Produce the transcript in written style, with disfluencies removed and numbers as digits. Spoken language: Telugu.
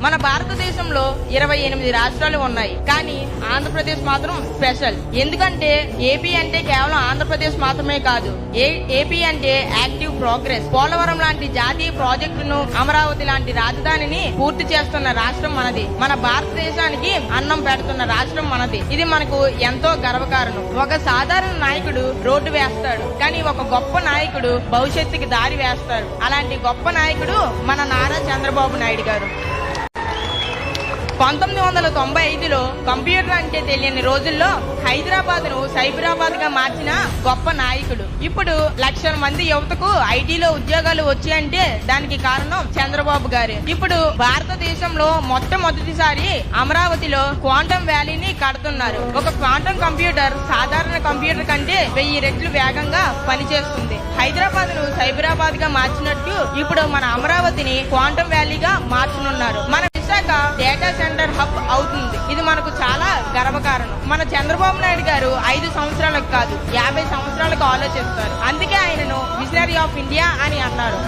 మన భారతదేశంలో 28 రాష్ట్రాలు ఉన్నాయి, కానీ ఆంధ్రప్రదేశ్ మాత్రం స్పెషల్. ఎందుకంటే ఏపీ అంటే కేవలం ఆంధ్రప్రదేశ్ మాత్రమే కాదు, ఏపీ అంటే యాక్టివ్ ప్రోగ్రెస్. పోలవరం లాంటి జాతీయ ప్రాజెక్టును, అమరావతి లాంటి రాజధానిని పూర్తి చేస్తున్న రాష్ట్రం మనది. మన భారతదేశానికి అన్నం పెడుతున్న రాష్ట్రం మనది. ఇది మనకు ఎంతో గర్వకారణం. ఒక సాధారణ నాయకుడు రోడ్డు వేస్తాడు, కానీ ఒక గొప్ప నాయకుడు భవిష్యత్తుకి దారి వేస్తాడు. అలాంటి గొప్ప నాయకుడు మన నారా చంద్రబాబు నాయుడు గారు. 1995లో కంప్యూటర్ అంటే తెలియని రోజుల్లో హైదరాబాద్ ను సైబరాబాద్ గా మార్చిన గొప్ప నాయకుడు. ఇప్పుడు లక్షల మంది యువతకు ఐటీలో ఉద్యోగాలు వచ్చాయంటే దానికి కారణం చంద్రబాబు గారే. ఇప్పుడు భారతదేశంలో మొట్టమొదటిసారి అమరావతిలో క్వాంటమ్ వ్యాలీని కడుతున్నారు. ఒక క్వాంటమ్ కంప్యూటర్ సాధారణ కంప్యూటర్ కంటే 1000 రెట్లు వేగంగా పనిచేస్తుంది. హైదరాబాద్ ను సైబరాబాద్ గా మార్చినట్టు ఇప్పుడు మన అమరావతిని క్వాంటమ్ వ్యాలీగా మార్చనున్నారు. మన విశాఖ డేటా సెంటర్ హబ్ అవుతుంది. ఇది మనకు చాలా గర్వకారణం. మన చంద్రబాబు నాయుడు గారు 5 సంవత్సరాలకు కాదు 50 సంవత్సరాలకు ఆలోచిస్తారు. అందుకే ఆయనను విజనరీ ఆఫ్ ఇండియా అని అన్నారు.